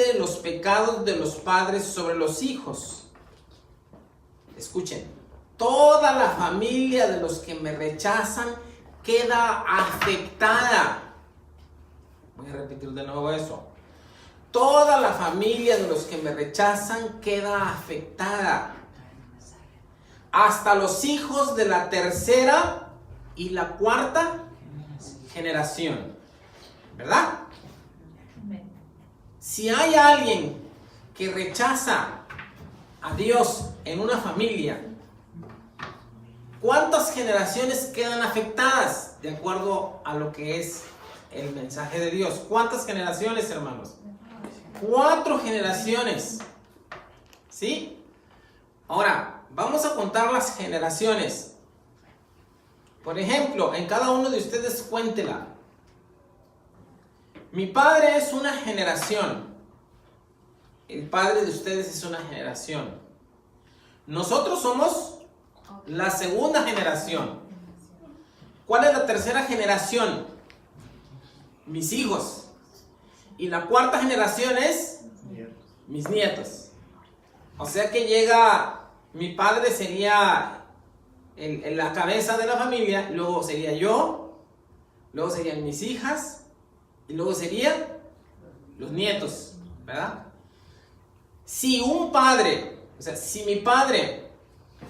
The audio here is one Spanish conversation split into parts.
extiende los pecados de los padres sobre los hijos. Escuchen, toda la familia de los que me rechazan queda afectada. Voy a repetir de nuevo eso. Toda la familia de los que me rechazan queda afectada. Hasta los hijos de la tercera y la cuarta generación. ¿Verdad? Si hay alguien que rechaza a Dios en una familia, ¿cuántas generaciones quedan afectadas de acuerdo a lo que es el mensaje de Dios? ¿Cuántas generaciones, hermanos? 4 generaciones. ¿Sí? Ahora, vamos a contar las generaciones. Por ejemplo, en cada uno de ustedes cuéntela. Mi padre es una generación. El padre de ustedes es una generación. Nosotros somos la segunda generación. ¿Cuál es la tercera generación? Mis hijos. Y la cuarta generación es mis nietos. O sea que llega, mi padre sería la cabeza de la familia, luego sería yo, luego serían mis hijas, y luego serían los nietos, ¿verdad? Si un padre, o sea, si mi padre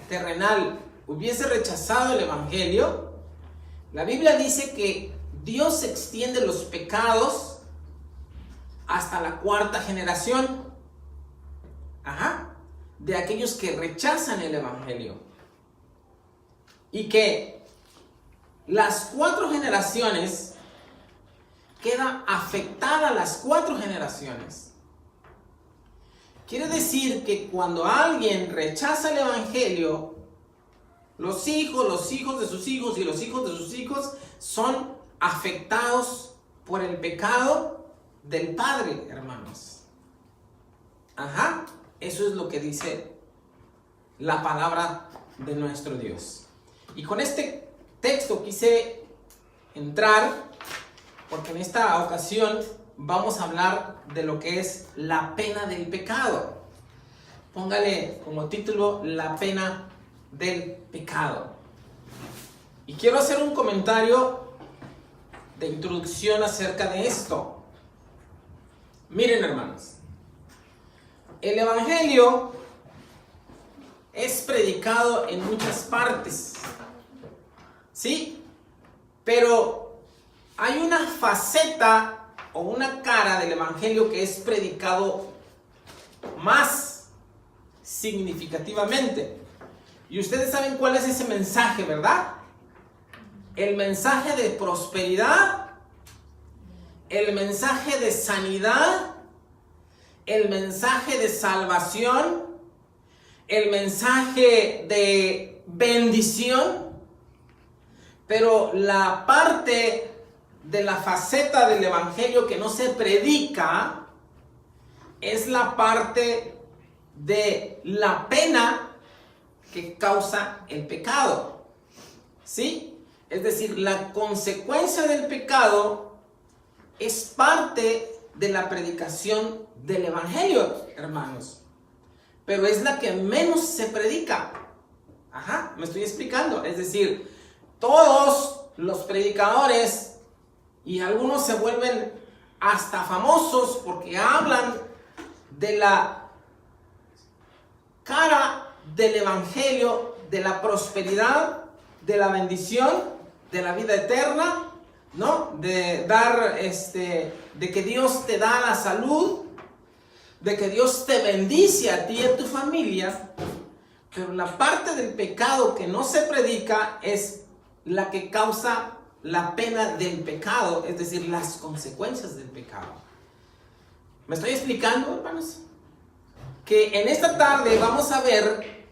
terrenal hubiese rechazado el evangelio, la Biblia dice que Dios extiende los pecados hasta la cuarta generación. De aquellos que rechazan el evangelio. Y que las 4 generaciones queda afectada las 4 generaciones. Quiere decir que cuando alguien rechaza el evangelio, los hijos de sus hijos y los hijos de sus hijos son afectados por el pecado del padre, hermanos. Eso es lo que dice la palabra de nuestro Dios. Y con este texto quise entrar, porque en esta ocasión vamos a hablar de lo que es la pena del pecado. Póngale como título, la pena del pecado. Y quiero hacer un comentario de introducción acerca de esto. Miren, hermanos, el evangelio es predicado en muchas partes, ¿sí? Pero hay una faceta o una cara del evangelio que es predicado más significativamente. Y ustedes saben cuál es ese mensaje, ¿verdad? El mensaje de prosperidad, el mensaje de sanidad, el mensaje de salvación, el mensaje de bendición. Pero la parte de la faceta del evangelio que no se predica es la parte de la pena que causa el pecado, ¿sí? Es decir, la consecuencia del pecado es parte de la predicación del evangelio, hermanos, pero es la que menos se predica. Me estoy explicando. Es decir, todos los predicadores, y algunos se vuelven hasta famosos porque hablan de la cara del evangelio, de la prosperidad, de la bendición, de la vida eterna, ¿no? De dar, de que Dios te da la salud, de que Dios te bendice a ti y a tu familia. Pero la parte del pecado que no se predica es la que causa la pena del pecado, es decir, las consecuencias del pecado. ¿Me estoy explicando, hermanos? Que en esta tarde vamos a ver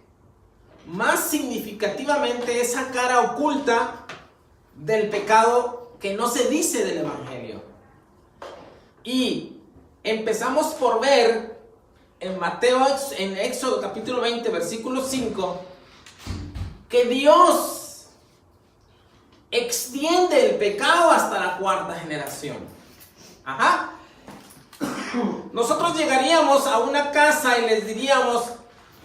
más significativamente esa cara oculta del pecado que no se dice del evangelio. Y empezamos por ver en Éxodo capítulo 20, versículo 5, que Dios extiende el pecado hasta la 4ª generación. nosotros llegaríamos a una casa y les diríamos,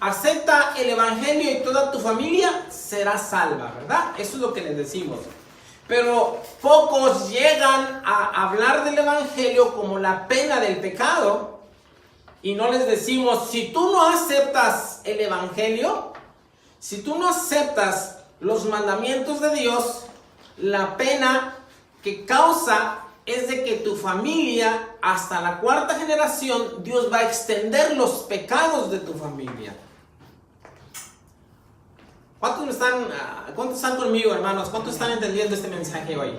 acepta el evangelio y toda tu familia será salva, ¿verdad? Eso es lo que les decimos. Pero pocos llegan a hablar del evangelio como la pena del pecado y no les decimos, si tú no aceptas el evangelio, si tú no aceptas los mandamientos de Dios, la pena que causa es de que tu familia, hasta la 4ª generación, Dios va a extender los pecados de tu familia. ¿Cuántos están conmigo, hermanos? ¿Cuántos están entendiendo este mensaje hoy?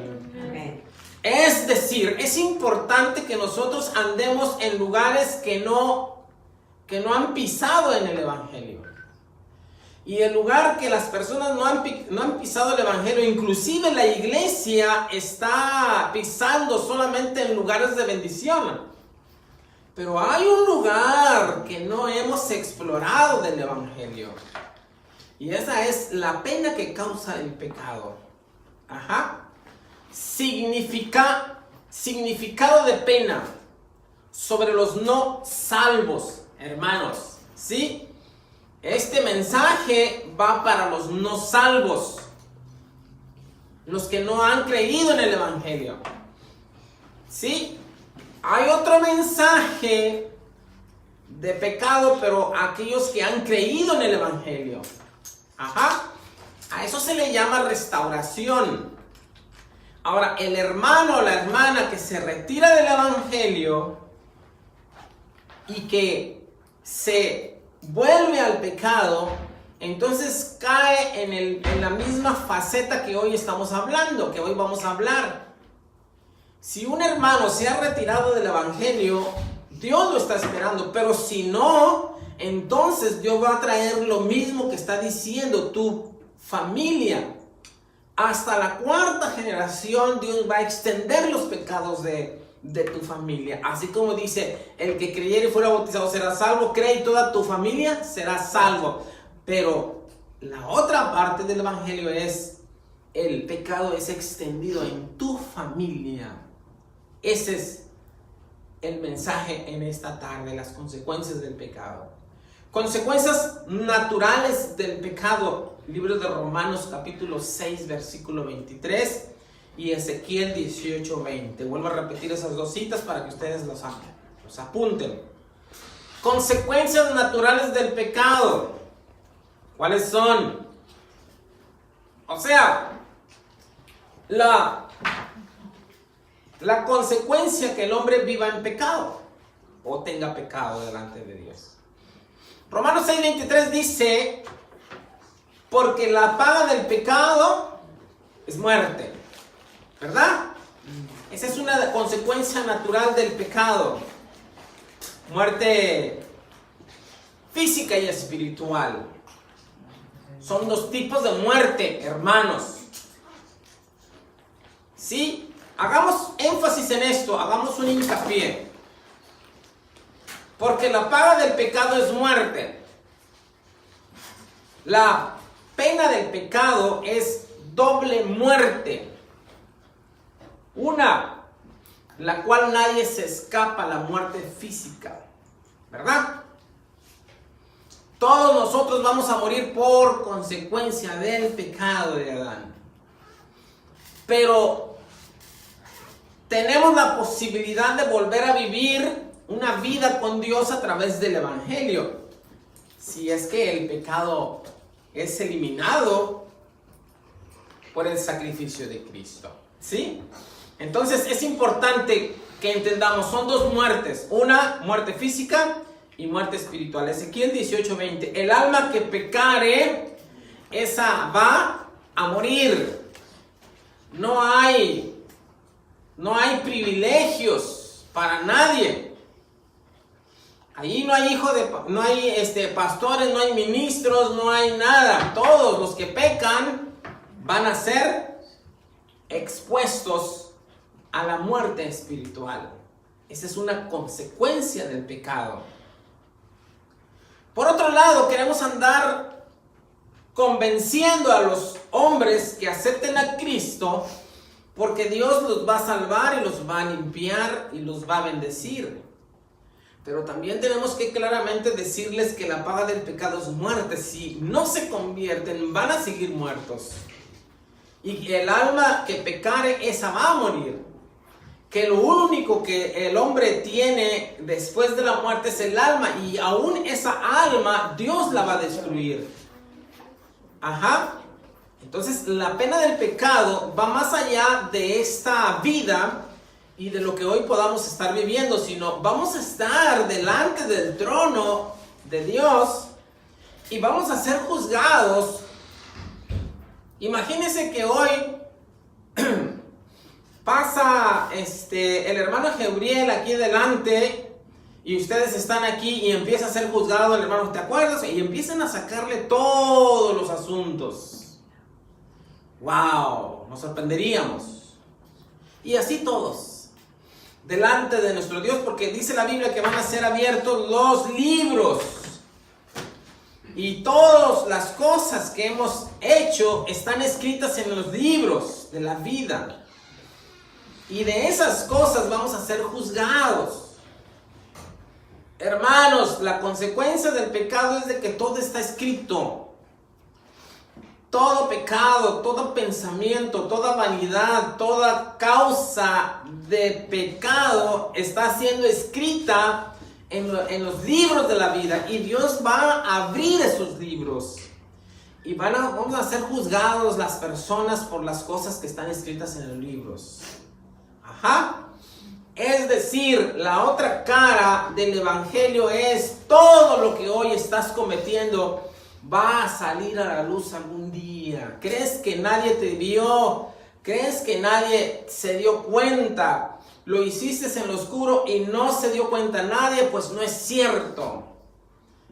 Okay. Es decir, es importante que nosotros andemos en lugares que no han pisado en el evangelio. Y el lugar que las personas no han pisado el evangelio, inclusive la iglesia está pisando solamente en lugares de bendición. Pero hay un lugar que no hemos explorado del evangelio. Y esa es la pena que causa el pecado. Significado de pena sobre los no salvos, hermanos. ¿Sí? Este mensaje va para los no salvos, los que no han creído en el evangelio. ¿Sí? Hay otro mensaje de pecado, pero aquellos que han creído en el evangelio. A eso se le llama restauración. Ahora, el hermano o la hermana que se retira del evangelio y que se vuelve al pecado, entonces cae en la misma faceta que hoy estamos hablando, que hoy vamos a hablar. Si un hermano se ha retirado del evangelio, Dios lo está esperando, pero si no, entonces Dios va a traer lo mismo que está diciendo tu familia. Hasta la 4ª generación Dios va a extender los pecados de tu familia. Así como dice, el que creyere y fuera bautizado será salvo, cree y toda tu familia será salvo. Pero la otra parte del evangelio es, el pecado es extendido en tu familia. Ese es el mensaje en esta tarde, las consecuencias del pecado. Consecuencias naturales del pecado. Libro de Romanos capítulo 6 versículo 23 y Ezequiel 18:20. Vuelvo a repetir esas dos citas para que ustedes los apunten. Consecuencias naturales del pecado. ¿Cuáles son? O sea, la consecuencia que el hombre viva en pecado o tenga pecado delante de Dios. Romanos 6:23 dice, porque la paga del pecado es muerte, ¿verdad? Esa es una consecuencia natural del pecado. Muerte física y espiritual. Son dos tipos de muerte, hermanos. ¿Sí? Hagamos énfasis en esto, hagamos un hincapié. Porque la paga del pecado es muerte. La pena del pecado es doble muerte. Una, la cual nadie se escapa, la muerte física, ¿verdad? Todos nosotros vamos a morir por consecuencia del pecado de Adán. Pero tenemos la posibilidad de volver a vivir una vida con Dios a través del evangelio. Si es que el pecado es eliminado por el sacrificio de Cristo. ¿Sí? Entonces es importante que entendamos, son dos muertes. Una, muerte física y muerte espiritual. Ezequiel 18:20. El alma que pecare, esa va a morir. No hay privilegios para nadie. Allí no hay pastores, no hay ministros, no hay nada. Todos los que pecan van a ser expuestos a la muerte espiritual. Esa es una consecuencia del pecado. Por otro lado, queremos andar convenciendo a los hombres que acepten a Cristo, porque Dios los va a salvar y los va a limpiar y los va a bendecir. Pero también tenemos que claramente decirles que la paga del pecado es muerte. Si no se convierten, van a seguir muertos. Y el alma que pecare, esa va a morir. Que lo único que el hombre tiene después de la muerte es el alma. Y aún esa alma, Dios la va a destruir. Ajá. Entonces, la pena del pecado va más allá de esta vida y de lo que hoy podamos estar viviendo, sino vamos a estar delante del trono de Dios y vamos a ser juzgados. Imagínense que hoy pasa el hermano Gabriel aquí delante y ustedes están aquí y empieza a ser juzgado el hermano, ¿te acuerdas? Y empiezan a sacarle todos los asuntos. ¡Wow! Nos sorprenderíamos. Y así todos delante de nuestro Dios, porque dice la Biblia que van a ser abiertos los libros y todas las cosas que hemos hecho están escritas en los libros de la vida, y de esas cosas vamos a ser juzgados. Hermanos, la consecuencia del pecado es de que todo está escrito. Todo pecado, todo pensamiento, toda vanidad, toda causa de pecado está siendo escrita en los libros de la vida, y Dios va a abrir esos libros y vamos a ser juzgados las personas por las cosas que están escritas en los libros. Ajá. Es decir, la otra cara del evangelio es todo lo que hoy estás cometiendo va a salir a la luz algún día. ¿Crees que nadie te vio? ¿Crees que nadie se dio cuenta? Lo hiciste en lo oscuro y no se dio cuenta nadie, pues no es cierto.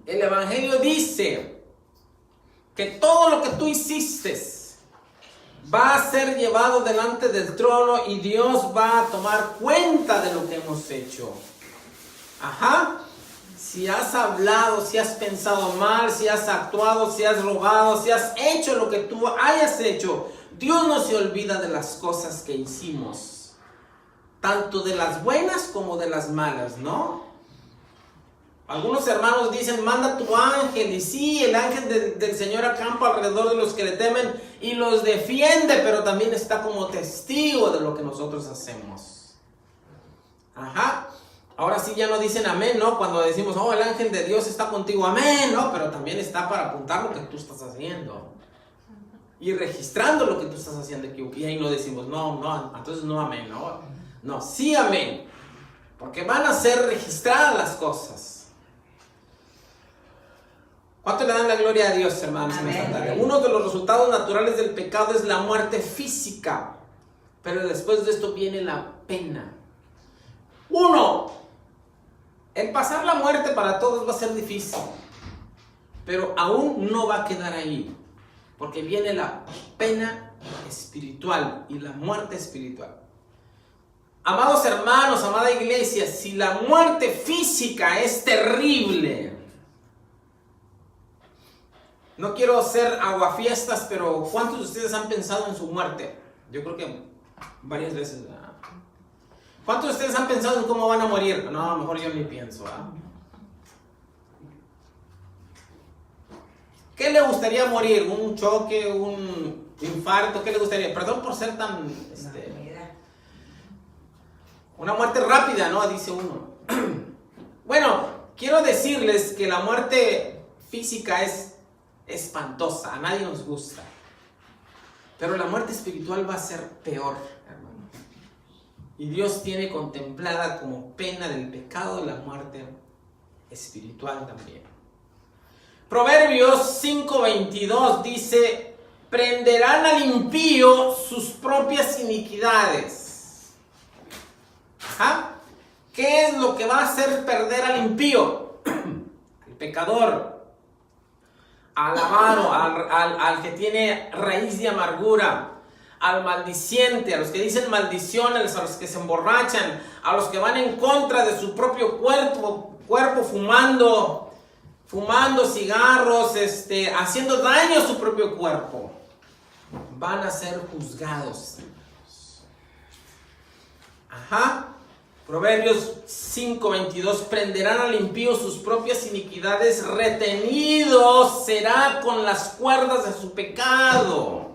El evangelio dice que todo lo que tú hiciste va a ser llevado delante del trono y Dios va a tomar cuenta de lo que hemos hecho. Ajá. Si has hablado, si has pensado mal, si has actuado, si has robado, si has hecho lo que tú hayas hecho, Dios no se olvida de las cosas que hicimos, tanto de las buenas como de las malas, ¿no? Algunos hermanos dicen, manda tu ángel, y sí, el ángel del Señor acampa alrededor de los que le temen y los defiende, pero también está como testigo de lo que nosotros hacemos. Ajá. Ahora sí ya no dicen amén, ¿no? Cuando decimos, oh, el ángel de Dios está contigo, amén, ¿no? Pero también está para apuntar lo que tú estás haciendo y registrando lo que tú estás haciendo. Y ahí no decimos, no, entonces no amén, ¿no? No, sí amén, porque van a ser registradas las cosas. ¿Cuánto le dan la gloria a Dios, hermanos, en esta tarde? Uno de los resultados naturales del pecado es la muerte física, pero después de esto viene la pena. El pasar la muerte para todos va a ser difícil, pero aún no va a quedar ahí, porque viene la pena espiritual y la muerte espiritual. Amados hermanos, amada iglesia, si la muerte física es terrible, no quiero hacer aguafiestas, pero ¿cuántos de ustedes han pensado en su muerte? Yo creo que varias veces, ¿verdad? ¿Cuántos de ustedes han pensado en cómo van a morir? No, a lo mejor yo ni pienso, ¿verdad? ¿Qué le gustaría morir? ¿Un choque? ¿Un infarto? ¿Qué le gustaría? Perdón por ser tan... una muerte rápida, ¿no? Dice uno. Bueno, quiero decirles que la muerte física es espantosa, a nadie nos gusta. Pero la muerte espiritual va a ser peor, hermano. Y Dios tiene contemplada como pena del pecado la muerte espiritual también. Proverbios 5:22 dice, prenderán al impío sus propias iniquidades. ¿Ah? ¿Qué es lo que va a hacer perder al impío? Al pecador, al avaro, al que tiene raíz de amargura, al maldiciente, a los que dicen maldiciones, a los que se emborrachan, a los que van en contra de su propio cuerpo fumando cigarros, haciendo daño a su propio cuerpo. Van a ser juzgados. Ajá. Proverbios 5:22, prenderán al impío sus propias iniquidades, retenido será con las cuerdas de su pecado.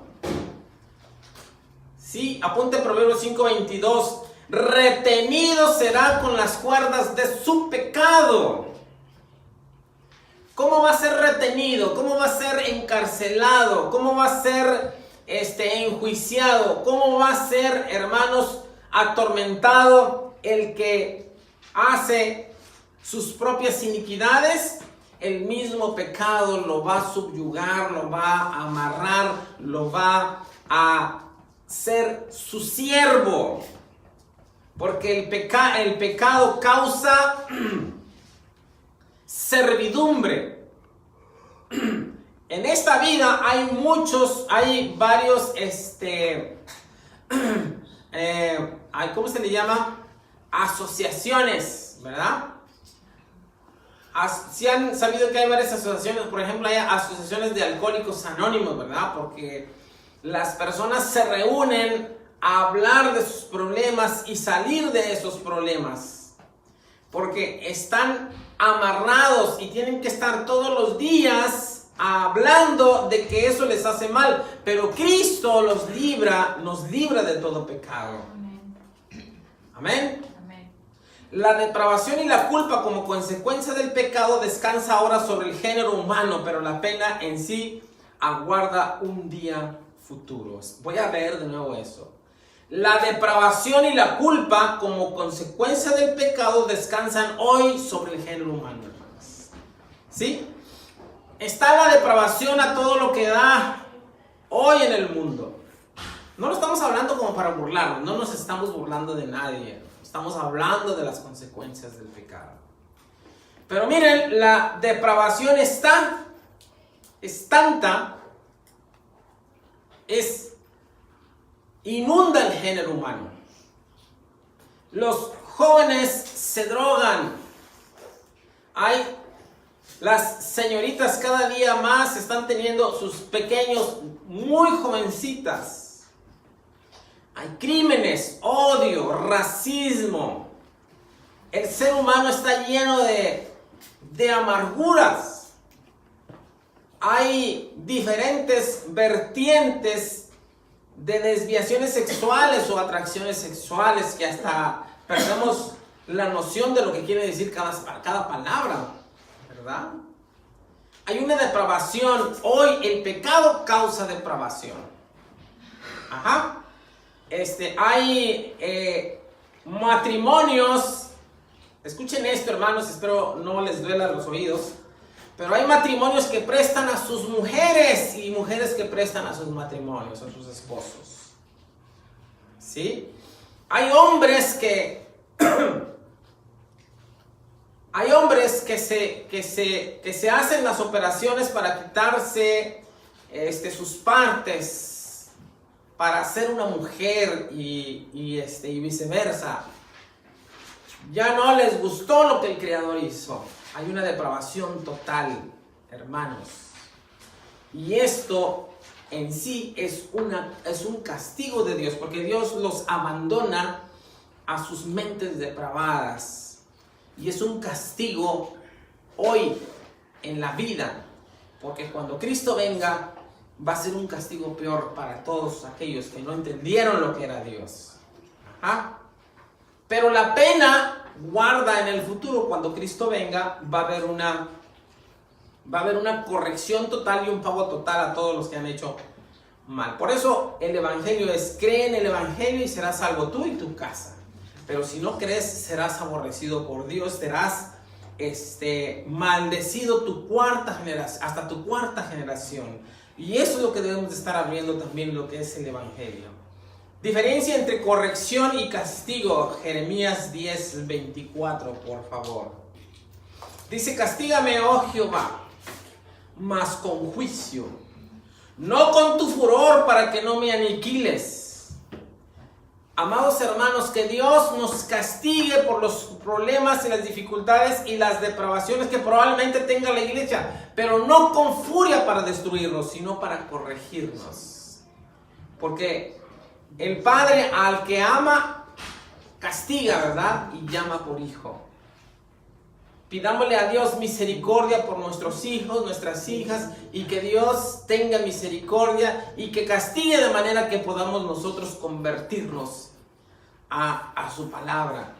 Sí, apunte Proverbios 5:22, retenido será con las cuerdas de su pecado. ¿Cómo va a ser retenido? ¿Cómo va a ser encarcelado? ¿Cómo va a ser enjuiciado? ¿Cómo va a ser, hermanos, atormentado el que hace sus propias iniquidades? El mismo pecado lo va a subyugar, lo va a amarrar, lo va a ser su siervo. Porque el pecado causa servidumbre. En esta vida hay varios, ¿cómo se le llama? Asociaciones, ¿verdad? Si han sabido que hay varias asociaciones, por ejemplo, hay asociaciones de alcohólicos anónimos, ¿verdad? Porque las personas se reúnen a hablar de sus problemas y salir de esos problemas. Porque están amarrados y tienen que estar todos los días hablando de que eso les hace mal. Pero Cristo nos libra de todo pecado. Amén. Amén. La depravación y la culpa como consecuencia del pecado descansa ahora sobre el género humano, pero la pena en sí aguarda un día futuro. Voy a leer de nuevo eso. La depravación y la culpa como consecuencia del pecado descansan hoy sobre el género humano, hermanos. ¿Sí? Está la depravación a todo lo que da hoy en el mundo. No lo estamos hablando como para burlarnos, no nos estamos burlando de nadie. Estamos hablando de las consecuencias del pecado. Pero miren, la depravación es tanta, inunda el género humano. Los jóvenes se drogan. Las señoritas cada día más están teniendo sus pequeños muy jovencitas. Hay crímenes, odio, racismo. El ser humano está lleno de amarguras. Hay diferentes vertientes de desviaciones sexuales o atracciones sexuales que hasta perdemos la noción de lo que quiere decir cada palabra, ¿verdad? Hay una depravación. Hoy el pecado causa depravación. Ajá. Hay matrimonios. Escuchen esto, hermanos, espero no les duela los oídos. Pero hay matrimonios que prestan a sus mujeres y mujeres que prestan a sus matrimonios, a sus esposos. ¿Sí? Hay hombres que se hacen las operaciones para quitarse sus partes para ser una mujer y viceversa. Ya no les gustó lo que el Creador hizo. Hay una depravación total, hermanos. Y esto en sí es un castigo de Dios, porque Dios los abandona a sus mentes depravadas. Y es un castigo hoy en la vida, porque cuando Cristo venga va a ser un castigo peor para todos aquellos que no entendieron lo que era Dios. Ajá. Pero la pena guarda en el futuro. Cuando Cristo venga va a haber una corrección total y un pago total a todos los que han hecho mal. Por eso el evangelio es: cree en el evangelio y serás salvo tú y tu casa. Pero si no crees, serás aborrecido por Dios, serás maldecido hasta tu cuarta generación. Y eso es lo que debemos de estar abriendo también, lo que es el evangelio. Diferencia entre corrección y castigo. Jeremías 10:24, por favor. Dice: castígame, oh Jehová, mas con juicio, no con tu furor, para que no me aniquiles. Amados hermanos, que Dios nos castigue por los problemas y las dificultades y las depravaciones que probablemente tenga la iglesia, pero no con furia para destruirnos, sino para corregirnos. Porque el Padre al que ama castiga, ¿verdad? Y llama por hijo. Pidámosle a Dios misericordia por nuestros hijos, nuestras hijas, y que Dios tenga misericordia y que castigue de manera que podamos nosotros convertirnos a su palabra.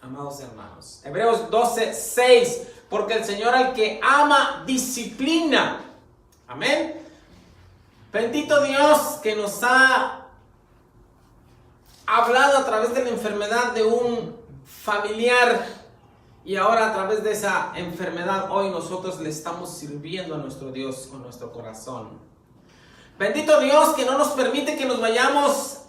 Amados hermanos, Hebreos 12:6, porque el Señor al que ama disciplina. Amén. Bendito Dios que nos ha hablado a través de la enfermedad de un familiar. Y ahora a través de esa enfermedad hoy nosotros le estamos sirviendo a nuestro Dios con nuestro corazón. Bendito Dios que no nos permite que nos vayamos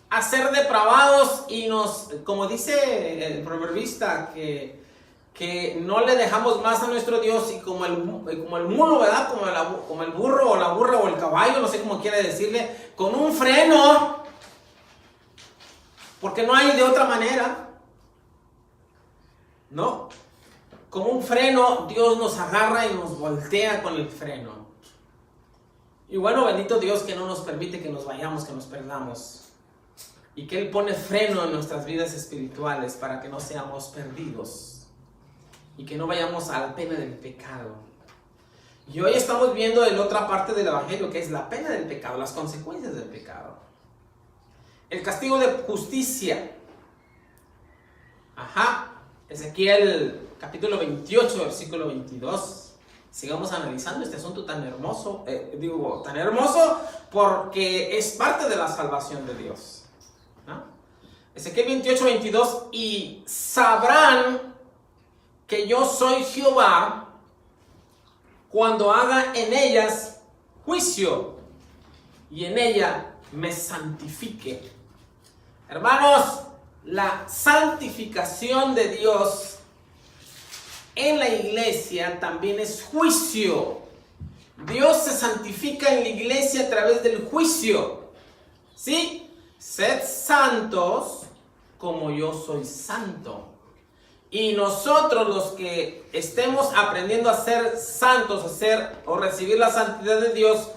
a ser depravados y nos, como dice el proverbista, que no le dejamos más a nuestro Dios y como el mulo, ¿verdad? Como el burro o la burra o el caballo, no sé cómo quiere decirle, con un freno, porque no hay de otra manera. ¿No? Como un freno, Dios nos agarra y nos voltea con el freno. Y bueno, bendito Dios que no nos permite que nos vayamos, que nos perdamos. Y que Él pone freno en nuestras vidas espirituales para que no seamos perdidos. Y que no vayamos a la pena del pecado. Y hoy estamos viendo en otra parte del Evangelio que es la pena del pecado, las consecuencias del pecado. El castigo de justicia. Ezequiel capítulo 28, versículo 22. Sigamos analizando este asunto tan hermoso. Tan hermoso porque es parte de la salvación de Dios, ¿no? Ezequiel 28, 22. Y sabrán que yo soy Jehová cuando haga en ellas juicio y en ella me santifique. Hermanos, la santificación de Dios en la iglesia también es juicio. Dios se santifica en la iglesia a través del juicio. ¿Sí? Sed santos como yo soy santo. Y nosotros los que estemos aprendiendo a ser santos, o recibir la santidad de Dios,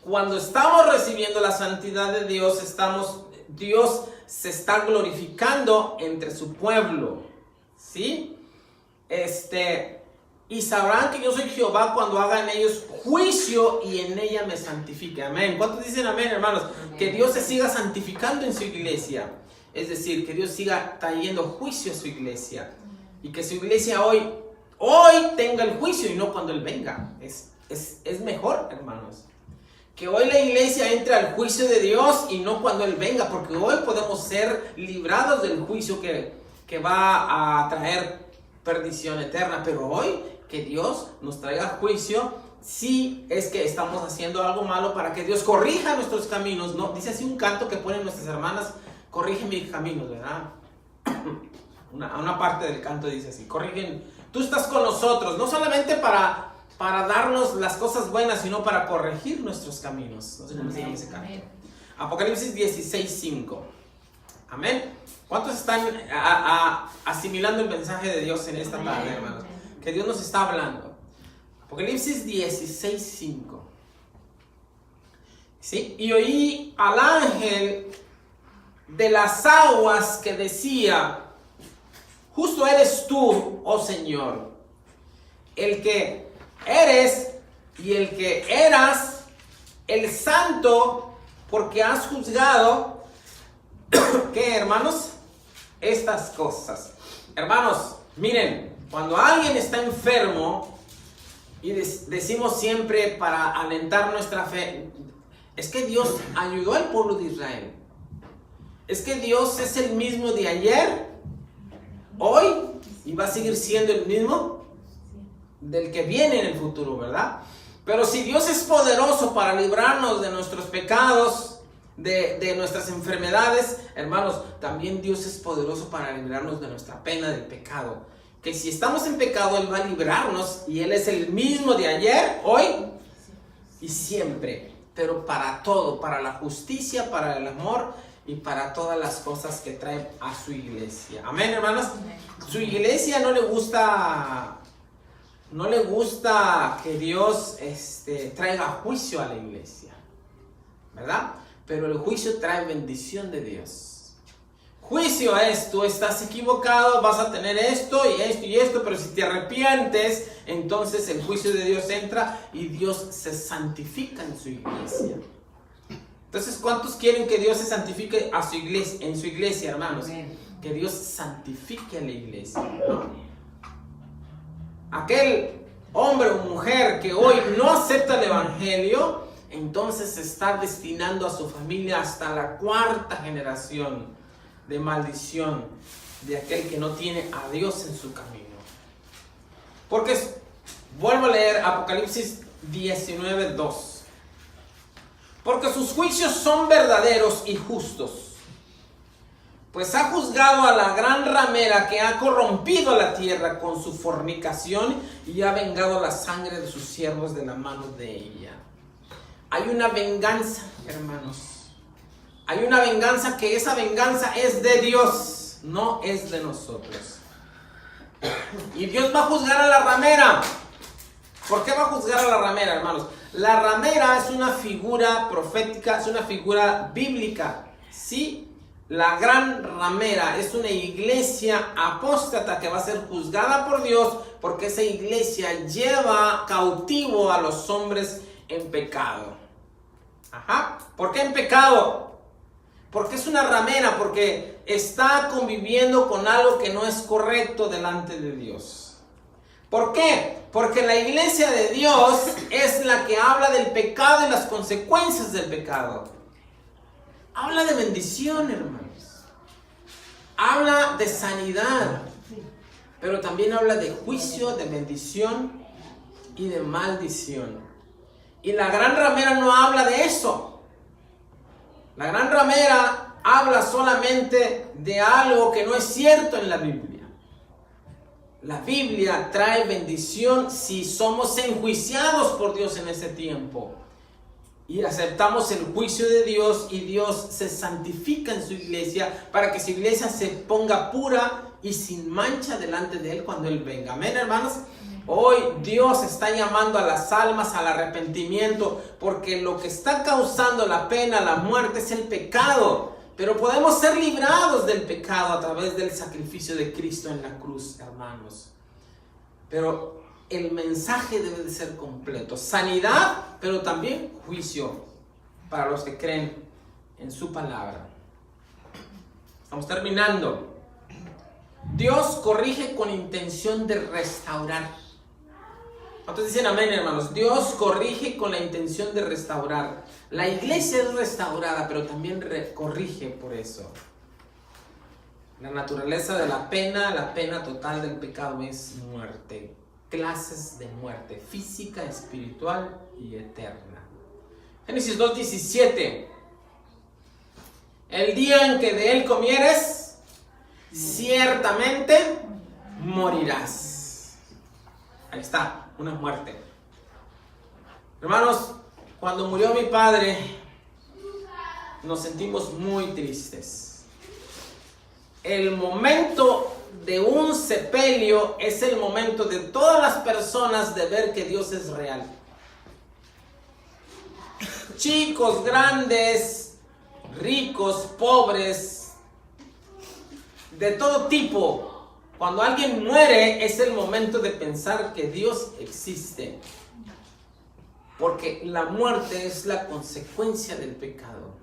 cuando estamos recibiendo la santidad de Dios, Dios se está glorificando entre su pueblo, ¿sí? Y sabrán que yo soy Jehová cuando haga en ellos juicio y en ella me santifique. Amén. ¿Cuántos dicen amén, hermanos? Amén. Que Dios se siga santificando en su iglesia. Es decir, que Dios siga trayendo juicio a su iglesia. Y que su iglesia hoy tenga el juicio y no cuando Él venga. Es mejor, hermanos. Que hoy la iglesia entre al juicio de Dios y no cuando Él venga, porque hoy podemos ser librados del juicio que va a traer perdición eterna, pero hoy que Dios nos traiga juicio si es que estamos haciendo algo malo, para que Dios corrija nuestros caminos, ¿no? Dice así un canto que ponen nuestras hermanas: corrige mis caminos, ¿verdad? Una parte del canto dice así: corrigen, tú estás con nosotros, no solamente para darnos las cosas buenas, sino para corregir nuestros caminos. No sé cómo se llama ese canto. Apocalipsis 16:5. Amén. ¿Cuántos están asimilando el mensaje de Dios en esta tarde, hermanos? Que Dios nos está hablando. Apocalipsis 16:5. ¿Sí? Y oí al ángel de las aguas que decía: justo eres tú, oh Señor, el que eres y el que eras, el santo, porque has juzgado, ¿qué, hermanos? Estas cosas. Hermanos, miren, cuando alguien está enfermo, y decimos siempre para alentar nuestra fe, es que Dios ayudó al pueblo de Israel. Es que Dios es el mismo de ayer, hoy, y va a seguir siendo el mismo del que viene en el futuro, ¿verdad? Pero si Dios es poderoso para librarnos de nuestros pecados, de nuestras enfermedades, hermanos, también Dios es poderoso para librarnos de nuestra pena del pecado. Que si estamos en pecado, Él va a librarnos, y Él es el mismo de ayer, hoy y siempre. Pero para todo, para la justicia, para el amor y para todas las cosas que trae a su iglesia. Amén, hermanos. Su iglesia no le gusta que Dios traiga juicio a la iglesia, ¿verdad? Pero el juicio trae bendición de Dios. Juicio es, tú estás equivocado, vas a tener esto y esto y esto, pero si te arrepientes, entonces el juicio de Dios entra y Dios se santifica en su iglesia. Entonces, ¿cuántos quieren que Dios se santifique a su iglesia, en su iglesia, hermanos? Que Dios santifique a la iglesia, ¿no? Aquel hombre o mujer que hoy no acepta el evangelio, entonces se está destinando a su familia hasta la 4ª generación de maldición de aquel que no tiene a Dios en su camino. Porque, vuelvo a leer Apocalipsis 19:2. Porque sus juicios son verdaderos y justos, pues ha juzgado a la gran ramera que ha corrompido a la tierra con su fornicación y ha vengado la sangre de sus siervos de la mano de ella. Hay una venganza, hermanos. Hay una venganza que esa venganza es de Dios, no es de nosotros. Y Dios va a juzgar a la ramera. ¿Por qué va a juzgar a la ramera, hermanos? La ramera es una figura profética, es una figura bíblica. Sí, la gran ramera es una iglesia apóstata que va a ser juzgada por Dios porque esa iglesia lleva cautivo a los hombres en pecado. Ajá. ¿Por qué en pecado? Porque es una ramera, porque está conviviendo con algo que no es correcto delante de Dios. ¿Por qué? Porque la iglesia de Dios es la que habla del pecado y las consecuencias del pecado. Habla de bendición, hermanos. Habla de sanidad. Pero también habla de juicio, de bendición y de maldición. Y la gran ramera no habla de eso. La gran ramera habla solamente de algo que no es cierto en la Biblia. La Biblia trae bendición si somos enjuiciados por Dios en ese tiempo. Y aceptamos el juicio de Dios y Dios se santifica en su iglesia para que su iglesia se ponga pura y sin mancha delante de Él cuando Él venga. Amén, hermanos. Hoy Dios está llamando a las almas al arrepentimiento porque lo que está causando la pena, la muerte es el pecado. Pero podemos ser librados del pecado a través del sacrificio de Cristo en la cruz, hermanos. Pero el mensaje debe de ser completo. Sanidad, pero también juicio para los que creen en su palabra. Estamos terminando. Dios corrige con intención de restaurar. ¿Cuántos dicen amén, hermanos? Dios corrige con la intención de restaurar. La iglesia es restaurada, pero también corrige por eso. La naturaleza de la pena total del pecado es muerte. Clases de muerte, física, espiritual y eterna. Génesis 2:17. El día en que de él comieres, ciertamente morirás. Ahí está. Una muerte. Hermanos, cuando murió mi padre, nos sentimos muy tristes. El momento de un sepelio es el momento de todas las personas de ver que Dios es real. Chicos, grandes, ricos, pobres, de todo tipo. Cuando alguien muere es el momento de pensar que Dios existe. Porque la muerte es la consecuencia del pecado.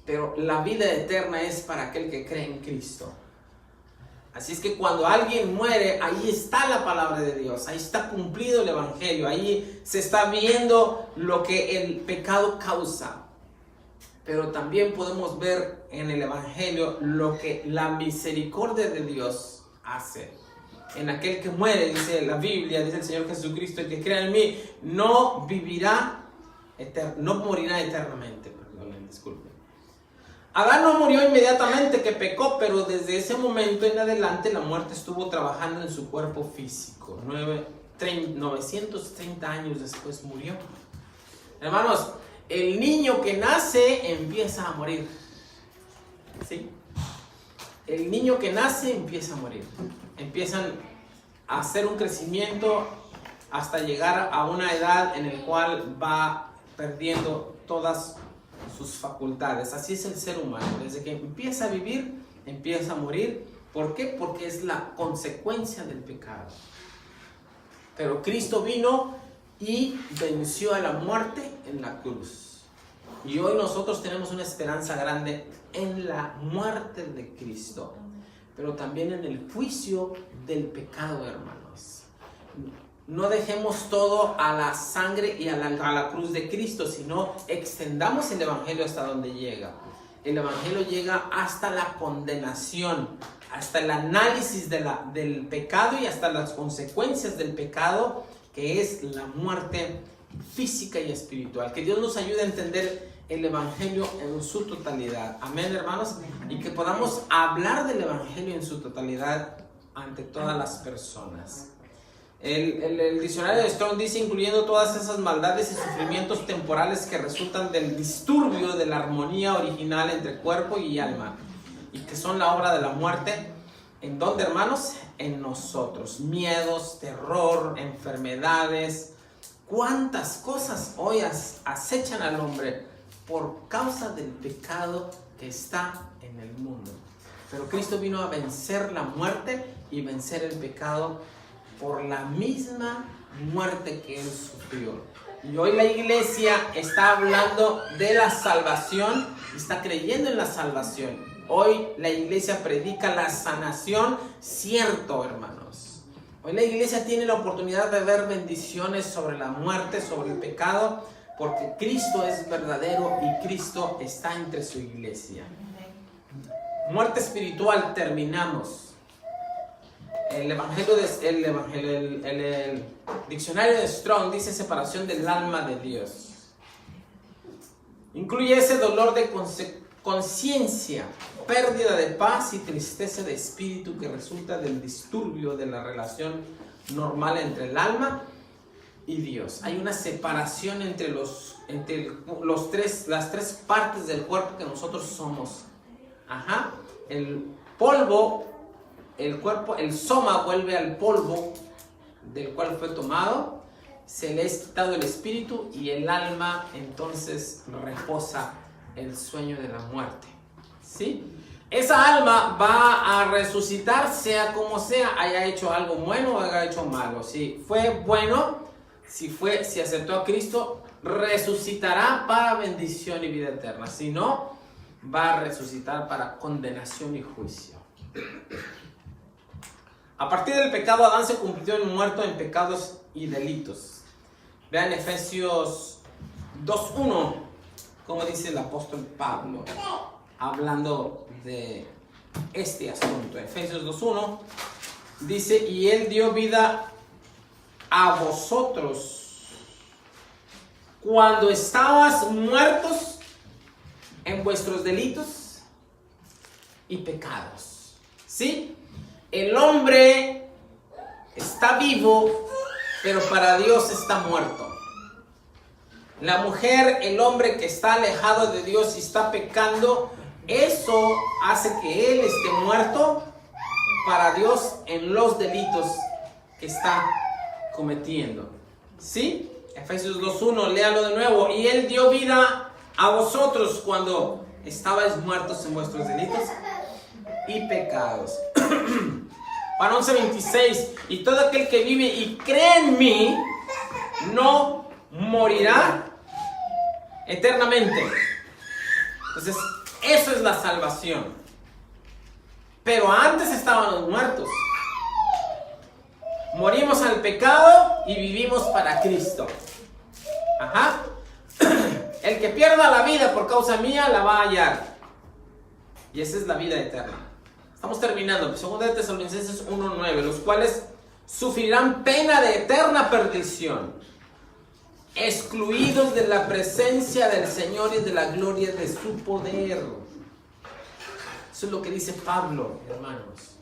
Pero la vida eterna es para aquel que cree en Cristo. Así es que cuando alguien muere, ahí está la palabra de Dios. Ahí está cumplido el evangelio. Ahí se está viendo lo que el pecado causa. Pero también podemos ver en el evangelio lo que la misericordia de Dios hace. En aquel que muere, dice la Biblia, dice el Señor Jesucristo, el que crea en mí no vivirá, no morirá eternamente. Perdón, disculpen. Adán no murió inmediatamente que pecó, pero desde ese momento en adelante la muerte estuvo trabajando en su cuerpo físico. 930 años después murió. Hermanos, el niño que nace empieza a morir. ¿Sí? El niño que nace empieza a morir. Empiezan a hacer un crecimiento hasta llegar a una edad en la cual va perdiendo todas sus facultades. Así es el ser humano. Desde que empieza a vivir, empieza a morir. ¿Por qué? Porque es la consecuencia del pecado. Pero Cristo vino y venció a la muerte en la cruz. Y hoy nosotros tenemos una esperanza grande en la muerte de Cristo, pero también en el juicio del pecado, hermanos. No dejemos todo a la sangre y a la cruz de Cristo, sino extendamos el Evangelio hasta donde llega. El Evangelio llega hasta la condenación, hasta el análisis del pecado y hasta las consecuencias del pecado, que es la muerte física y espiritual. Que Dios nos ayude a entender el Evangelio en su totalidad. Amén, hermanos. Y que podamos hablar del Evangelio en su totalidad ante todas las personas. El diccionario de Strong dice, incluyendo todas esas maldades y sufrimientos temporales que resultan del disturbio de la armonía original entre cuerpo y alma, y que son la obra de la muerte. ¿En dónde, hermanos? En nosotros. Miedos, terror, enfermedades. ¿Cuántas cosas hoy acechan al hombre por causa del pecado que está en el mundo? Pero Cristo vino a vencer la muerte y vencer el pecado por la misma muerte que Él sufrió. Y hoy la iglesia está hablando de la salvación, está creyendo en la salvación. Hoy la iglesia predica la sanación, cierto, hermanos. Hoy la iglesia tiene la oportunidad de ver bendiciones sobre la muerte, sobre el pecado, porque Cristo es verdadero y Cristo está entre su iglesia. Muerte espiritual, terminamos. El diccionario de Strong dice separación del alma de Dios. Incluye ese dolor de conciencia, pérdida de paz y tristeza de espíritu que resulta del disturbio de la relación normal entre el alma y Dios. Hay una separación entre las tres partes del cuerpo que nosotros somos. El polvo, el cuerpo, el soma vuelve al polvo del cual fue tomado, se le es quitado el espíritu y el alma entonces reposa el sueño de la muerte. ¿Sí? Esa alma va a resucitar, sea como sea, haya hecho algo bueno o haya hecho malo. Si fue bueno, si aceptó a Cristo, resucitará para bendición y vida eterna. Si no, va a resucitar para condenación y juicio. A partir del pecado, Adán se convirtió en muerto en pecados y delitos. Vean Efesios 2:1, como dice el apóstol Pablo, hablando de este asunto. Efesios 2:1 dice, y Él dio vida a vosotros cuando estabas muertos en vuestros delitos y pecados. ¿Sí? El hombre está vivo, pero para Dios está muerto. La mujer, el hombre que está alejado de Dios y está pecando, eso hace que él esté muerto para Dios en los delitos que está cometiendo. ¿Sí? Efesios 2:1, léalo de nuevo. Y Él dio vida a vosotros cuando estabais muertos en vuestros delitos y pecados. Juan 11:26, y todo aquel que vive y cree en mí no morirá eternamente. Entonces, eso es la salvación. Pero antes estábamos muertos. Morimos al pecado y vivimos para Cristo. El que pierda la vida por causa mía la va a hallar. Y esa es la vida eterna. Estamos terminando. 2 de Tesalonicenses 1:9, los cuales sufrirán pena de eterna perdición, excluidos de la presencia del Señor y de la gloria de su poder. Eso es lo que dice Pablo, hermanos.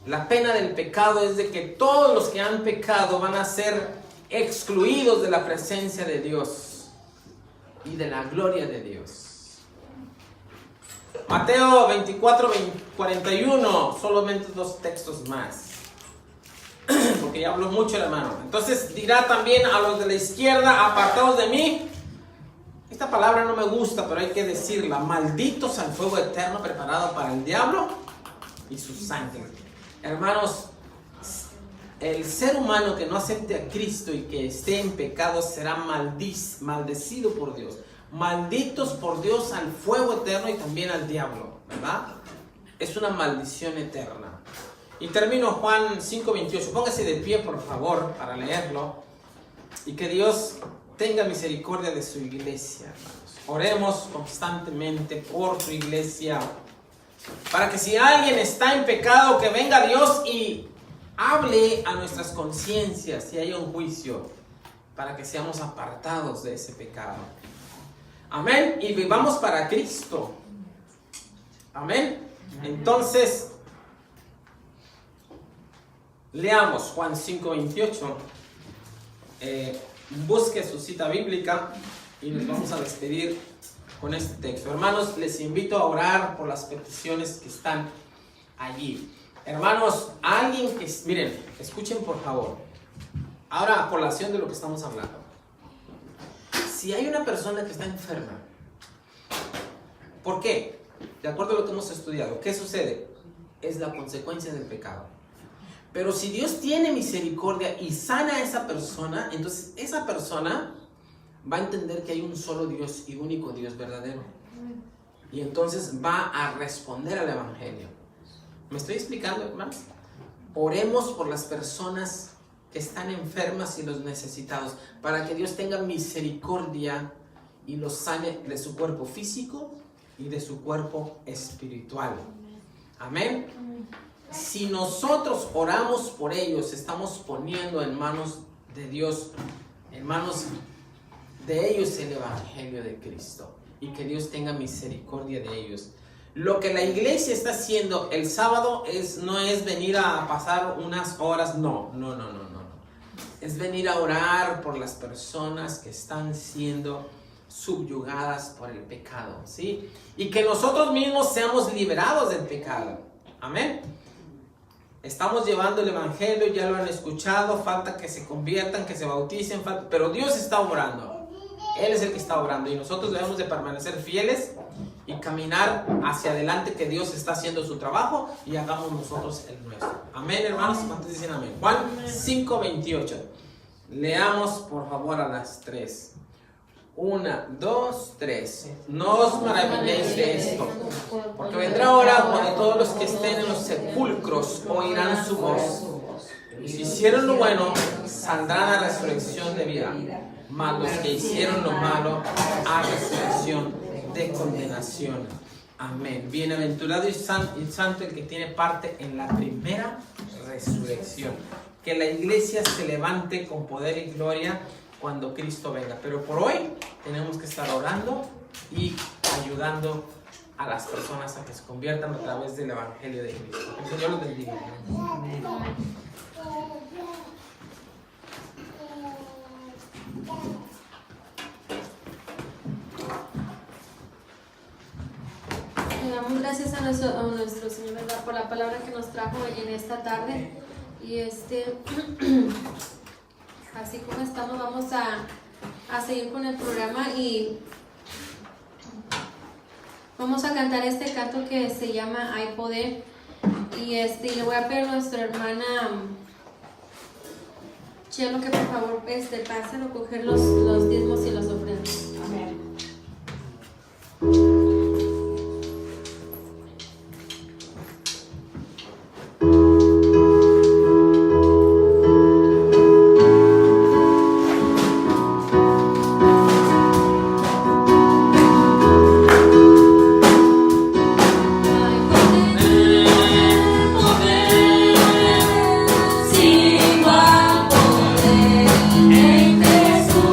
La pena del pecado es de que todos los que han pecado van a ser excluidos de la presencia de Dios y de la gloria de Dios. Mateo 24:41, solamente 2 textos más, porque ya hablo mucho, hermano. Entonces dirá también a los de la izquierda, apartados de mí, Esta palabra no me gusta, pero hay que decirla. Malditos al fuego eterno preparado para el diablo y sus ángeles. Hermanos, el ser humano que no acepte a Cristo y que esté en pecado será maldecido por Dios. Malditos por Dios al fuego eterno y también al diablo, ¿verdad? Es una maldición eterna. Y termino Juan 5:28. Póngase de pie, por favor, para leerlo. Y que Dios tenga misericordia de su iglesia, hermanos. Oremos constantemente por su iglesia, para que si alguien está en pecado, que venga Dios y hable a nuestras conciencias si hay un juicio, para que seamos apartados de ese pecado. Amén. Y vivamos para Cristo. Amén. Entonces, leamos Juan 5:28. Busque su cita bíblica y nos vamos a despedir con este texto. Hermanos, les invito a orar por las peticiones que están allí. Hermanos, alguien que... Miren, escuchen por favor. Ahora, a colación de lo que estamos hablando. Si hay una persona que está enferma, ¿por qué? De acuerdo a lo que hemos estudiado, ¿qué sucede? Es la consecuencia del pecado. Pero si Dios tiene misericordia y sana a esa persona, entonces esa persona va a entender que hay un solo Dios y único Dios verdadero. Y entonces va a responder al Evangelio. ¿Me estoy explicando, hermanos? Oremos por las personas que están enfermas y los necesitados, para que Dios tenga misericordia y los sane de su cuerpo físico y de su cuerpo espiritual. Amén. Si nosotros oramos por ellos, estamos poniendo en manos de Dios, en manos de ellos el Evangelio de Cristo, y que Dios tenga misericordia de ellos. Lo que la iglesia está haciendo el sábado no es venir a pasar unas horas, no. Es venir a orar por las personas que están siendo subyugadas por el pecado, ¿sí? Y que nosotros mismos seamos liberados del pecado. Amén. Estamos llevando el Evangelio, ya lo han escuchado, falta que se conviertan, que se bauticen, pero Dios está obrando. Él es el que está obrando y nosotros debemos de permanecer fieles y caminar hacia adelante, que Dios está haciendo su trabajo y hagamos nosotros el nuestro. Amén, hermanos. ¿Cuántos dicen amén? Juan 5:28. Leamos por favor a las 3. 1, 2, 3. No os maravilléis de esto, porque vendrá hora cuando todos los que estén en los sepulcros oirán su voz. Y si hicieron lo bueno, saldrán a resurrección de vida, mas los que hicieron lo malo, a resurrección de condenación. Amén. Bienaventurado y santo el que tiene parte en la primera resurrección. Que la iglesia se levante con poder y gloria cuando Cristo venga. Pero por hoy tenemos que estar orando y ayudando a las personas a que se conviertan a través del Evangelio de Cristo. Que el Señor los bendiga. Amén. Le damos gracias a nuestro Señor, ¿verdad?, por la palabra que nos trajo en esta tarde. Y así como estamos, vamos a seguir con el programa y vamos a cantar este canto que se llama Hay Poder. Y le voy a pedir a nuestra hermana Chelo que por favor pase a recoger los diezmos y las ofrendas. Amén. Igual poder en Jesús.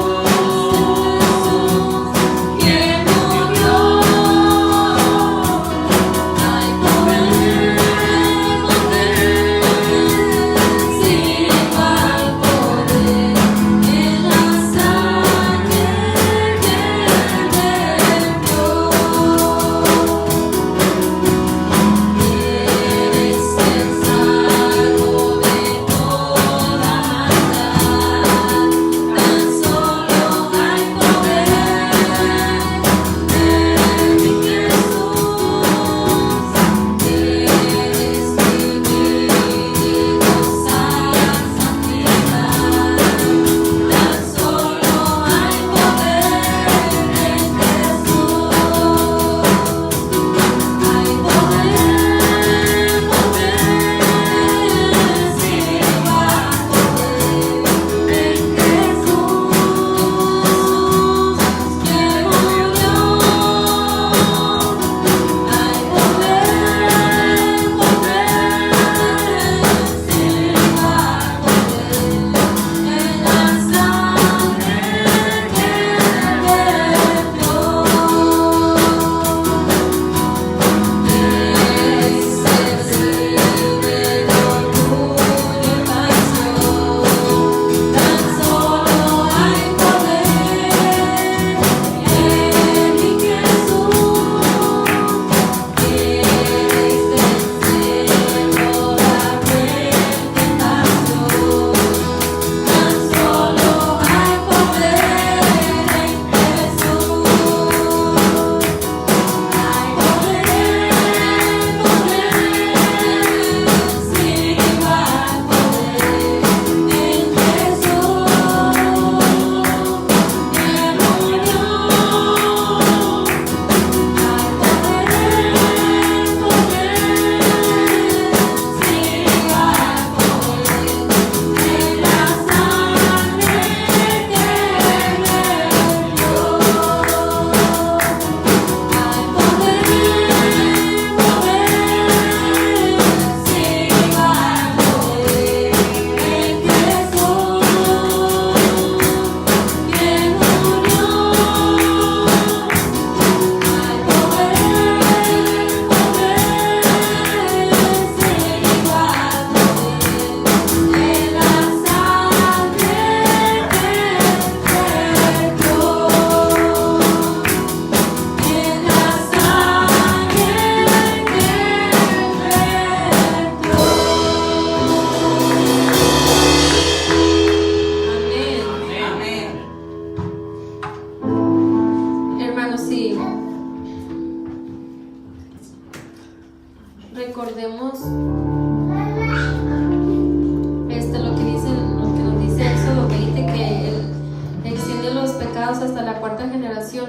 hasta la cuarta generación,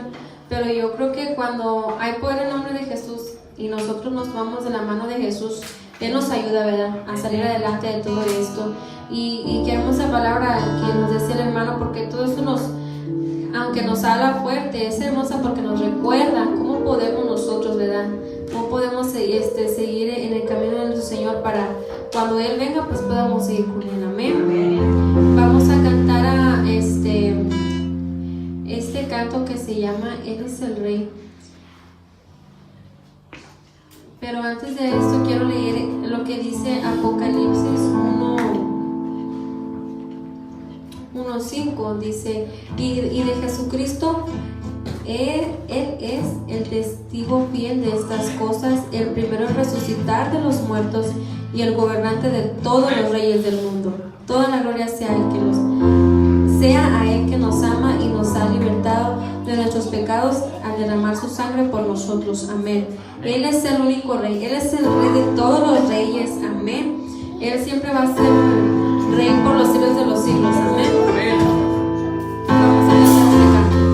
pero yo creo que cuando hay poder en el nombre de Jesús y nosotros nos vamos de la mano de Jesús, Él nos ayuda, ¿verdad?, a salir adelante de todo esto. Y qué hermosa palabra que nos decía el hermano, porque todo esto aunque nos habla fuerte, es hermosa porque nos recuerda cómo podemos nosotros, ¿verdad?, cómo podemos seguir en el camino de nuestro Señor para cuando Él venga, pues podamos seguir con Él. Amén. Vamos a cantar este canto que se llama Él es el Rey. Pero antes de esto quiero leer lo que dice Apocalipsis 1:5. Dice, y de Jesucristo, Él es el testigo fiel de estas cosas, el primero en resucitar de los muertos y el gobernante de todos los reyes del mundo. Toda la gloria sea a Él que nos ama y nos ha libertado de nuestros pecados al derramar su sangre por nosotros. Amén. Él es el único Rey, Él es el Rey de todos los reyes. Amén. Él siempre va a ser Rey por los siglos de los siglos. Amén. Vamos a cantar este canto.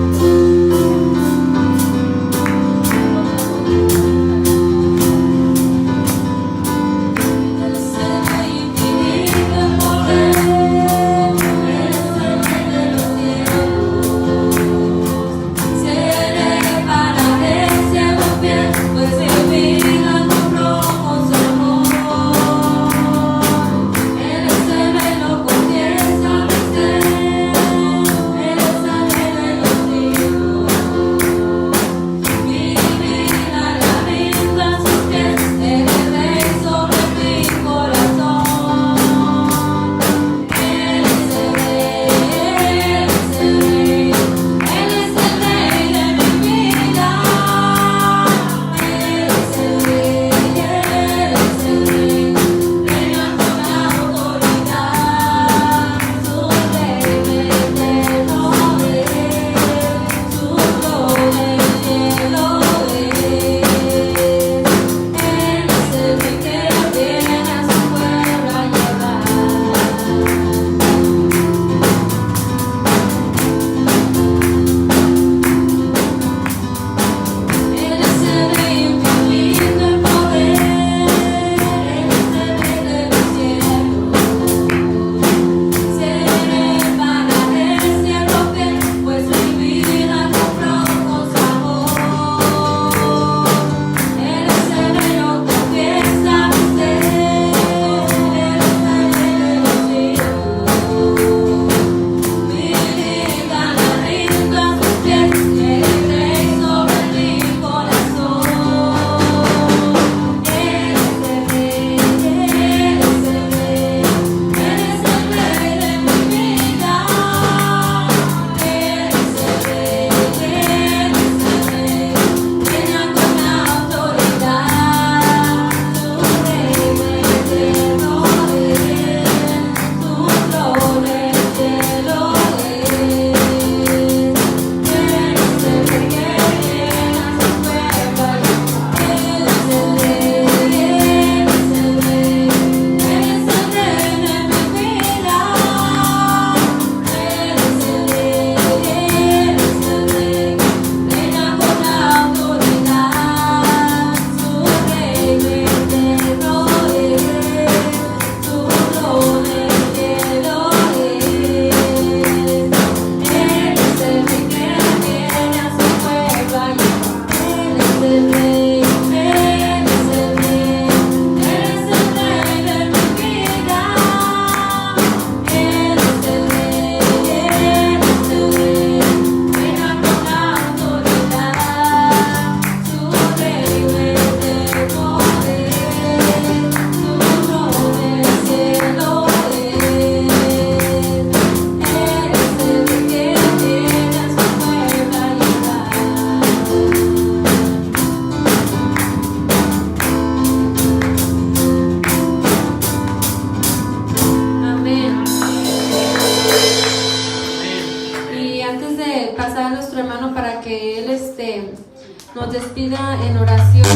nos despida en oración.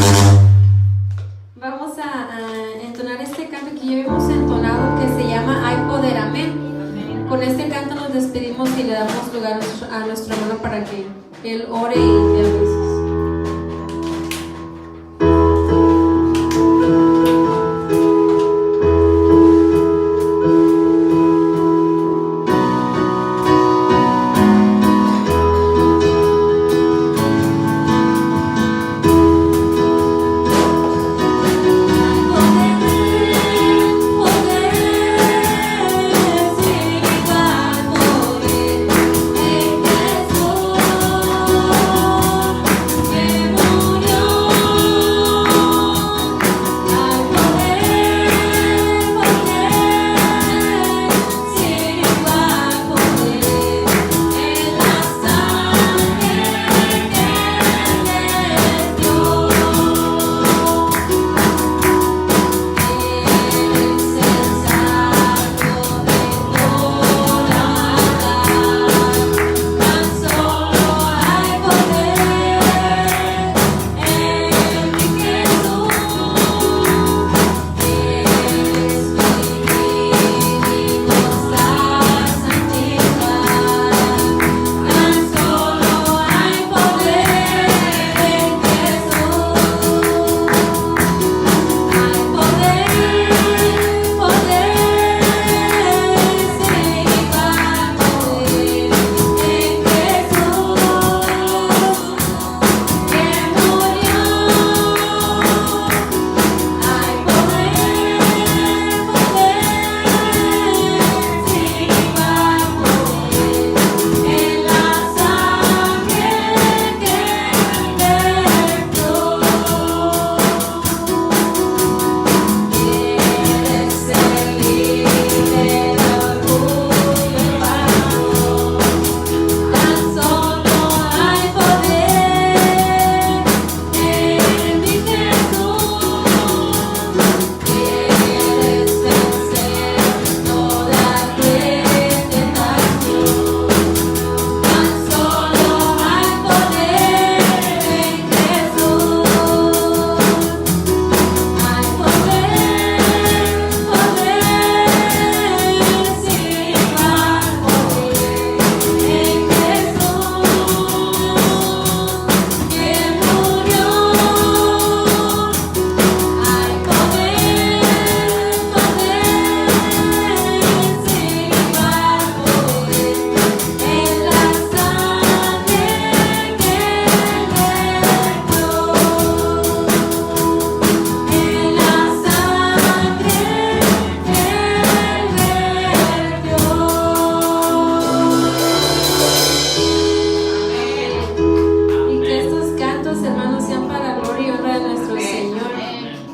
Vamos a entonar este canto que ya hemos entonado, que se llama Hay Poder, amén. Con este canto nos despedimos y le damos lugar a nuestro hermano para que él ore y dé besos.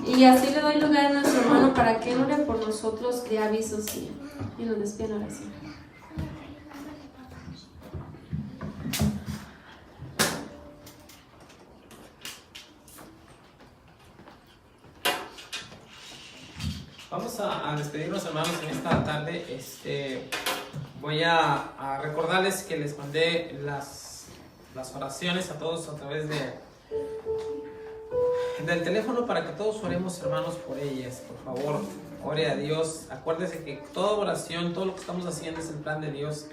Y así le doy lugar a nuestro hermano para que ore por nosotros de avisos y nos despida en oración. Vamos a despedirnos, hermanos, en esta tarde. Voy a recordarles que les mandé las oraciones a todos a través del teléfono para que todos oremos, hermanos, por ellas. Por favor, ore a Dios. Acuérdense que toda oración, todo lo que estamos haciendo es el plan de Dios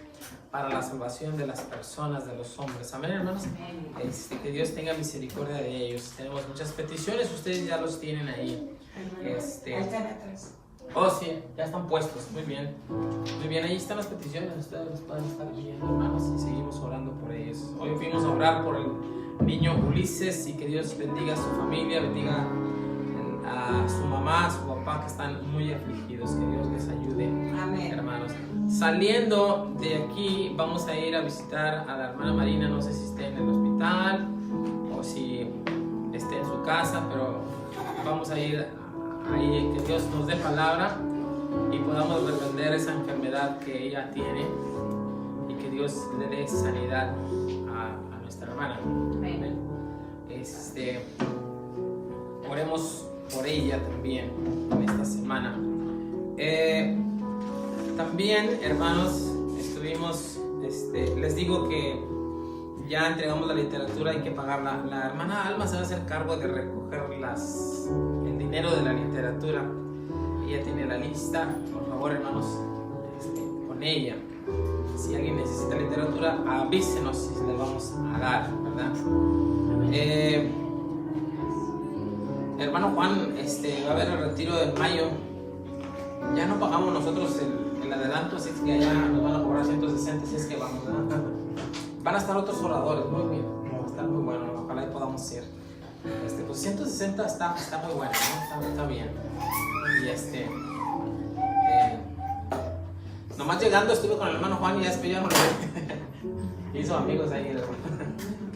para la salvación de las personas, de los hombres. Amén, hermanos. Que Dios tenga misericordia de ellos. Tenemos muchas peticiones, ustedes ya los tienen ahí. Oh, sí, ya están puestos. Muy bien. Muy bien, ahí están las peticiones. Ustedes los pueden estar viendo, hermanos, y seguimos orando por ellos. Hoy fuimos a orar por el niño Ulises y que Dios bendiga a su familia, bendiga a su mamá, a su papá, que están muy afligidos. Que Dios les ayude. Amén. Hermanos. Saliendo de aquí, vamos a ir a visitar a la hermana Marina. No sé si esté en el hospital o si esté en su casa, pero vamos a ir ahí, que Dios nos dé palabra y podamos reprender esa enfermedad que ella tiene y que Dios le dé sanidad a nuestra hermana. Amén. Oremos por ella también en esta semana. También, hermanos, estuvimos, les digo que ya entregamos la literatura, hay que pagarla. La hermana Alma se va a hacer cargo de recoger el dinero de la literatura. Ella tiene la lista. Por favor, hermanos, con ella. Si alguien necesita literatura, avísenos si le vamos a dar, ¿verdad? Hermano Juan, va a haber el retiro de mayo. Ya no pagamos nosotros el adelanto, así es que allá nos van a cobrar 160, así es que vamos, ¿verdad? Van a estar otros oradores, muy bien, va a estar muy bueno, ojalá y podamos ir. Pues 160 está muy bueno, ¿no? Está bien. Y nomás llegando estuve con el hermano Juan y ya después ya no lo vi. Hizo amigos ahí el hermano.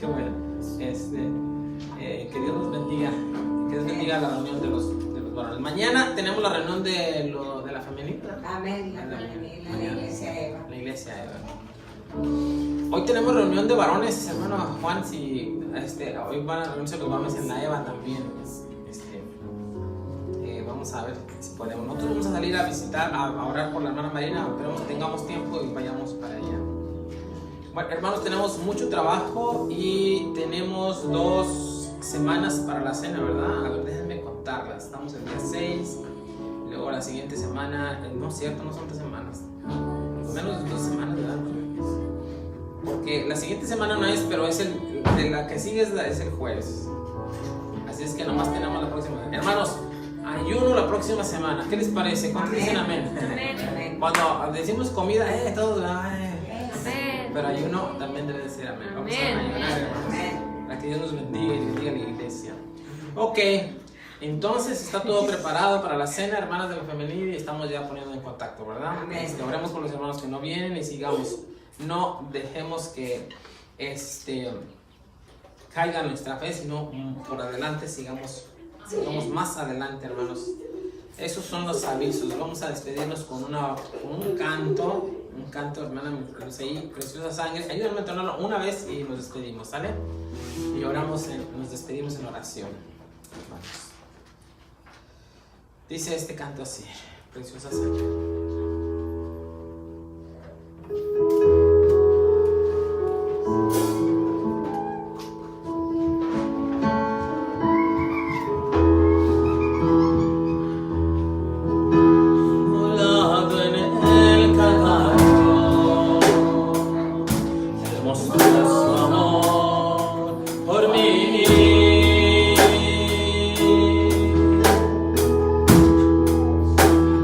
Qué bueno. Que Dios nos bendiga. Que Dios bendiga la reunión de los varones. Mañana tenemos la reunión de la femenina. Amén, la iglesia Eva. La iglesia Eva. Hoy tenemos reunión de varones, hermano Juan, si hoy van a reunirse los varones en la Eva también. Vamos a ver si podemos. Nosotros vamos a salir a visitar, a orar por la hermana Marina, esperemos que tengamos tiempo y vayamos para allá. Bueno, hermanos, tenemos mucho trabajo y tenemos 2 semanas para la cena, ¿verdad? A ver, déjenme contarlas. Estamos el día 6, luego la siguiente semana, no es cierto, no son 3 semanas, menos de 2 semanas, ¿verdad? Porque la siguiente semana no es, pero es de la que sigue es el jueves. Así es que nomás tenemos la próxima. Hermanos, ayuno la próxima semana. ¿Qué les parece? ¿Cuántos dicen amén? Amén. Cuando decimos comida, todos, Amén. pero ayuno también debe decir amén. Vamos a ayunar, hermanos. Amén. Para que Dios nos bendiga y bendiga la iglesia. Ok, entonces está todo preparado para la cena, hermanas de la femenil, y estamos ya poniendo en contacto, ¿verdad? Amén. Oremos por los hermanos que no vienen y sigamos. No dejemos que caiga nuestra fe, sino por adelante sigamos más adelante, hermanos. Esos son los avisos. Vamos a despedirnos con un canto, hermana Lucy, Preciosa Sangre. Ayúdenme a entonarlo una vez y nos despedimos, ¿sale? Y oramos, nos despedimos en oración. Vamos. Dice este canto así: Preciosa Sangre.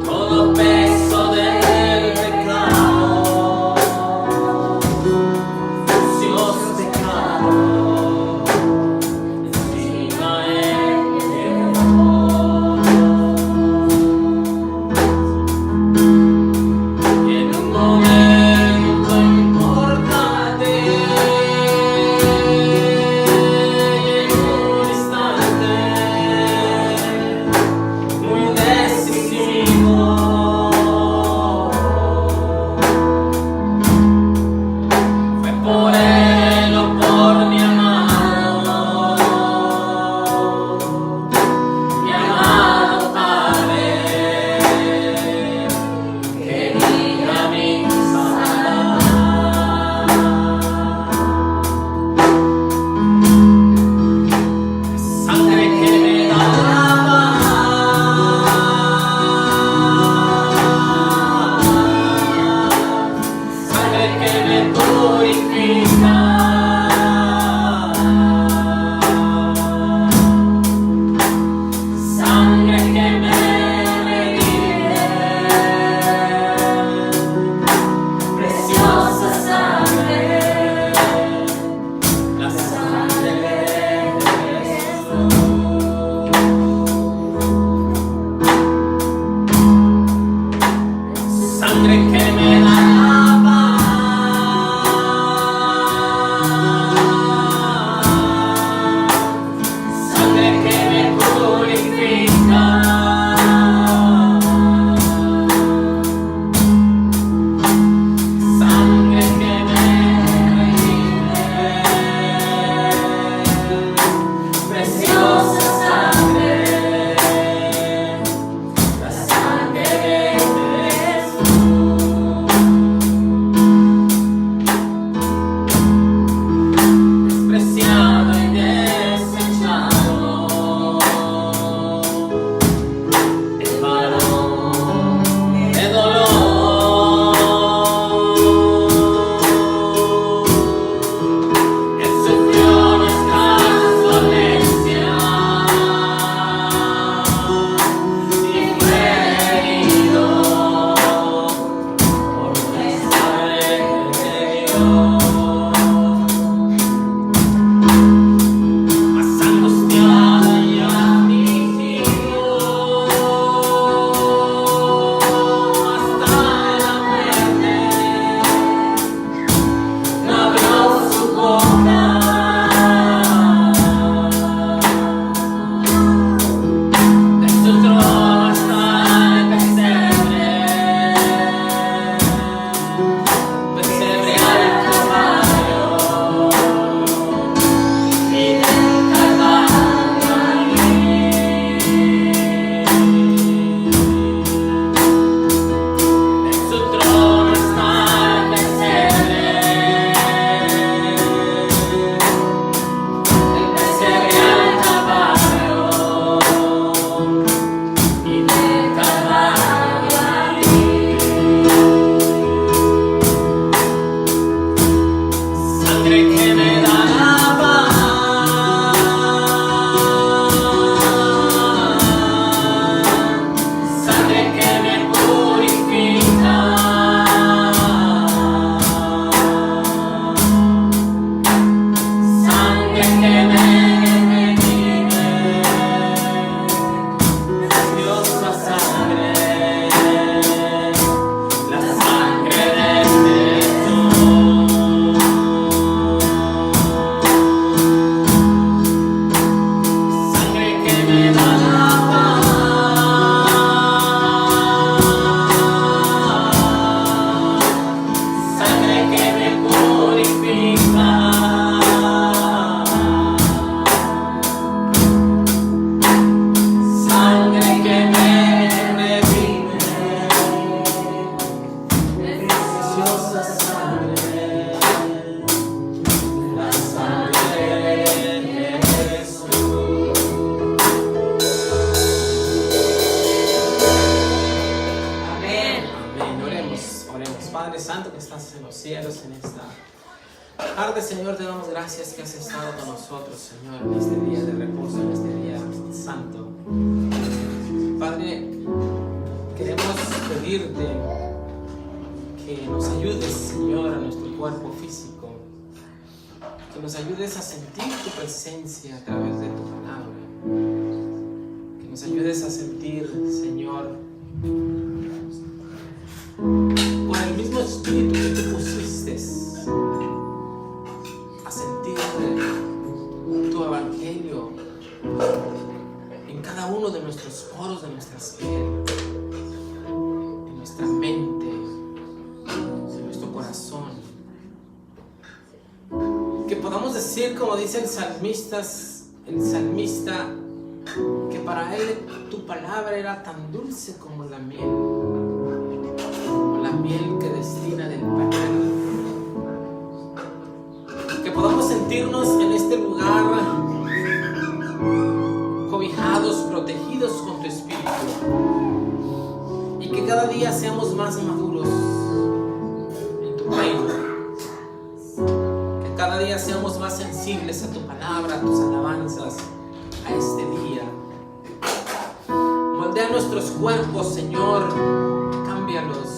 Todo pesa cielos en esta tarde, Señor. Te damos gracias que has estado con nosotros, Señor, en este día de reposo, en este día santo. Padre, queremos pedirte que nos ayudes, Señor, a nuestro cuerpo físico, que nos ayudes a sentir tu presencia a través de tu palabra, que nos ayudes a sentir, Señor, con el mismo espíritu que tú pusiste, a sentir tu evangelio en cada uno de nuestros poros, de nuestras pieles, en nuestra mente, en nuestro corazón. Que podamos decir, como dice el salmista, que para él tu palabra era tan dulce como la miel que destina del pañal. Que podamos sentirnos en este lugar cobijados, protegidos con tu espíritu, y que cada día seamos más maduros en tu reino, que cada día seamos más sensibles a tu palabra, a tus alabanzas, a este día. Moldea nuestros cuerpos, Señor, cámbialos,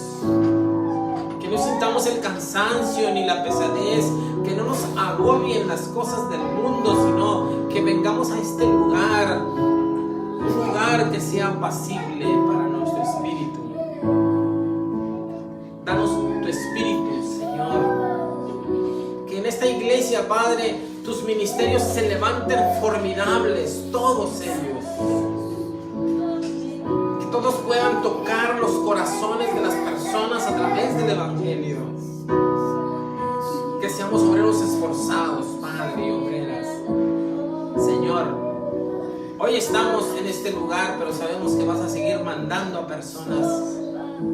que no sintamos el cansancio ni la pesadez, que no nos agobien las cosas del mundo, sino que vengamos a este lugar, un lugar que sea apacible para nuestro espíritu. Danos tu espíritu, Señor, que en esta iglesia, Padre, tus ministerios se levanten formidables, todos ellos, que todos puedan tocar los corazones de las personas a través del evangelio, que seamos obreros esforzados, Padre, y obreras. Señor, hoy estamos en este lugar, pero sabemos que vas a seguir mandando a personas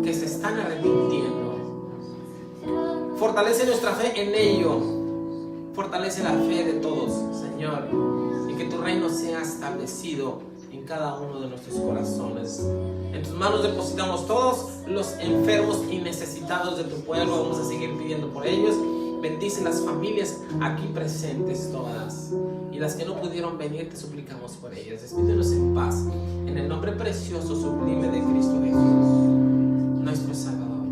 que se están arrepintiendo. Fortalece nuestra fe en ello, fortalece la fe de todos, Señor, y que tu reino sea establecido en cada uno de nuestros corazones. En tus manos depositamos todos los enfermos y necesitados de tu pueblo. Vamos a seguir pidiendo por ellos. Bendice las familias aquí presentes todas, y las que no pudieron venir, te suplicamos por ellas. Despídenos en paz, en el nombre precioso, sublime de Cristo Jesús, nuestro Salvador.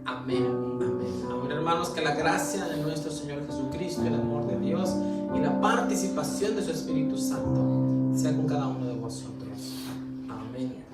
Amén, amén, amén, hermano. Hermanos, que la gracia de nuestro Señor Jesucristo, el amor de Dios y la participación de su Espíritu Santo sea con cada uno de vosotros. Amén.